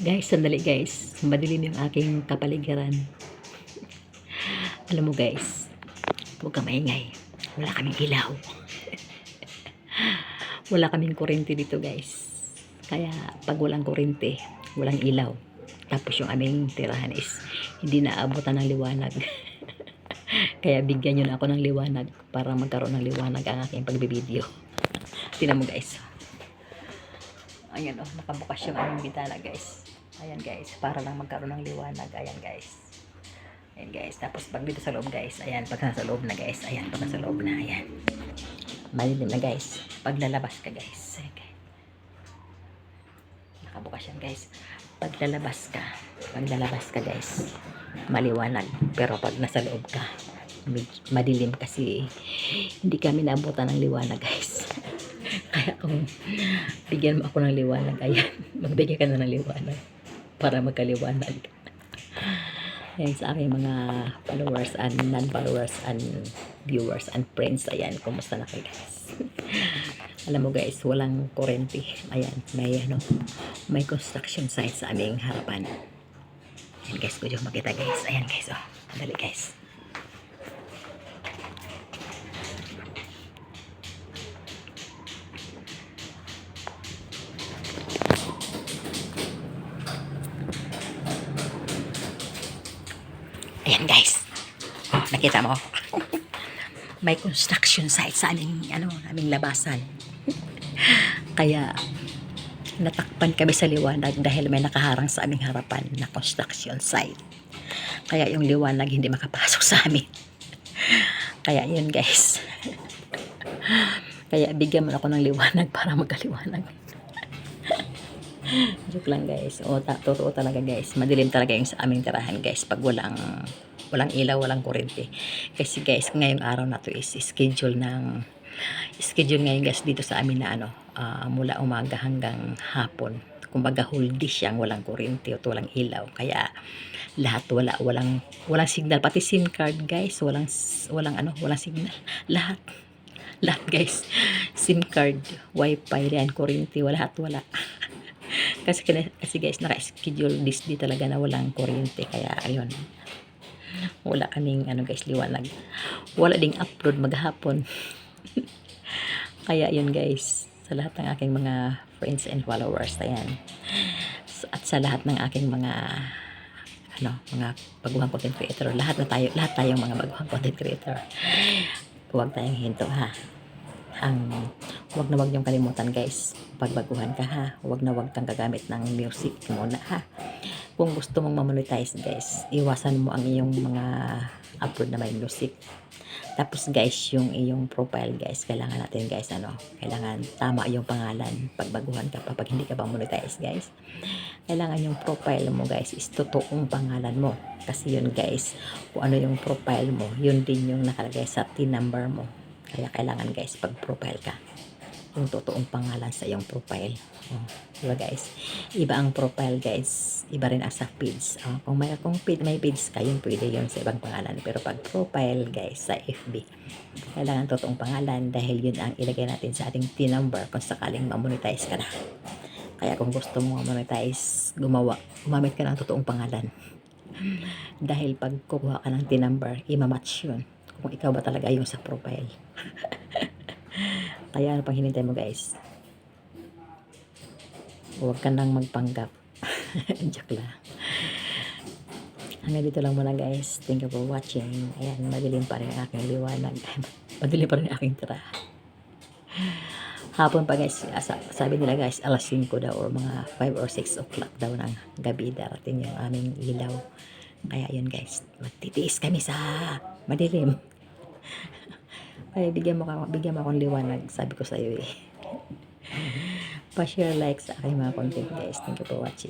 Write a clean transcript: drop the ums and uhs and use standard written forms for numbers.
Guys, sandali guys. Madilim yung aking kapaligiran. Alam mo guys, huwag ka maingay. Wala kaming ilaw. Wala kaming kuryente dito guys. Kaya pag walang kuryente, walang ilaw. Tapos yung aming tirahan is hindi naabutan ng liwanag. Kaya bigyan nyo na ako ng liwanag para magkaroon ng liwanag ang aking pagbibideo. Tingnan mo guys. Ayan nakabukas yung aming bintana guys. Ayan guys, para lang magkaroon ng liwanag. Ayan guys. Ayan guys, tapos pag dito sa loob guys, ayan, pag nasa loob na guys, ayan, pag nasa loob na, ayan. Malilim na guys. Pag lalabas ka guys. Ayan guys. Nakabukas yan guys. Pag lalabas ka guys, maliwanag. Pero pag nasa loob ka, madilim kasi hindi kami naabutan ng liwanag guys. Kaya kung bigyan mo ako ng liwanag, ayan, magbigay ka na ng liwanag para magkaliwanag. Ayan sa aking mga followers and non-followers and viewers and friends. Ayan, kumusta na kayo guys? Alam mo guys, walang kurente. Ayan, may construction site sa aming harapan. Ayan guys, kung makita guys. Ayan guys, oh, dali guys. Ayan guys. Nakita mo? May construction site sa aming, aming labasan. Kaya natakpan kami sa liwanag dahil may nakaharang sa aming harapan na construction site. Kaya yung liwanag hindi makapasok sa amin. Kaya yun guys. Kaya bigyan mo ako ng liwanag para magkaliwanag. Joke lang guys. O, totoo talaga guys. Madilim talaga yung sa aming tirahan guys pag walang ilaw, walang kuryente. Kasi guys, ngayong araw na to is schedule ngayon guys dito sa amin na mula umaga hanggang hapon. Kumbaga whole day siyang walang kuryente at walang ilaw. Kaya lahat walang signal, pati SIM card guys, walang signal. Lahat guys. SIM card, wifi, yan, kuryente, wala. Kasi guys, naka-schedule this day talaga na walang kuryente. Kaya ayun, wala kaming guys, liwanag. Wala ding upload maghapon. Kaya yun guys, sa lahat ng aking mga friends and followers, ayan, at sa lahat ng aking mga mga baguhang content creator, lahat tayong mga baguhang content creator, huwag tayong hinto ha. Huwag niyong kalimutan guys, pagbaguhan ka ha, huwag kang gagamit ng music muna ha. Kung gusto mong ma-monetize guys, iwasan mo ang iyong mga upload na may music. Tapos guys, yung iyong profile guys, kailangan natin guys, kailangan tama yung pangalan pagbaguhan ka pa, pag hindi ka pa monetize guys. Kailangan yung profile mo guys is totoong pangalan mo. Kasi yun guys, kung ano yung profile mo, yun din yung nakalagay sa TIN number mo. Kaya kailangan guys, pag profile ka, yung totoong pangalan sa iyong profile. Diba guys? Iba ang profile guys, iba rin ang sa page. Kung may page ka, yun pwede yun sa ibang pangalan. Pero pag profile guys sa FB, kailangan totoong pangalan dahil yun ang ilagay natin sa ating TIN number kung sakaling ma-monetize ka na. Kaya kung gusto mo ma-monetize, gumamit ka ng totoong pangalan. Dahil pag kukuha ka ng TIN number, ima-match yun kung ikaw ba talaga yung sa profile. Kaya ano pang hinintay mo guys? Huwag ka nang magpanggap. Joke lang. Hanggang dito lang muna guys. Thank you for watching. Ayan, madilim pa rin ang aking liwanag. Madilim pa rin ang aking tirahan. Hapon pa guys, sabi nila guys, alas 5 daw or mga 5 or 6 o'clock daw ng gabi darating yung aming ilaw. Kaya yun guys, magtitiis kami sa madilim. Ay, bigyan mo akong liwanag, sabi ko sa iyo eh. Pa-share, like sa aking mga content guys. Thank you for watching.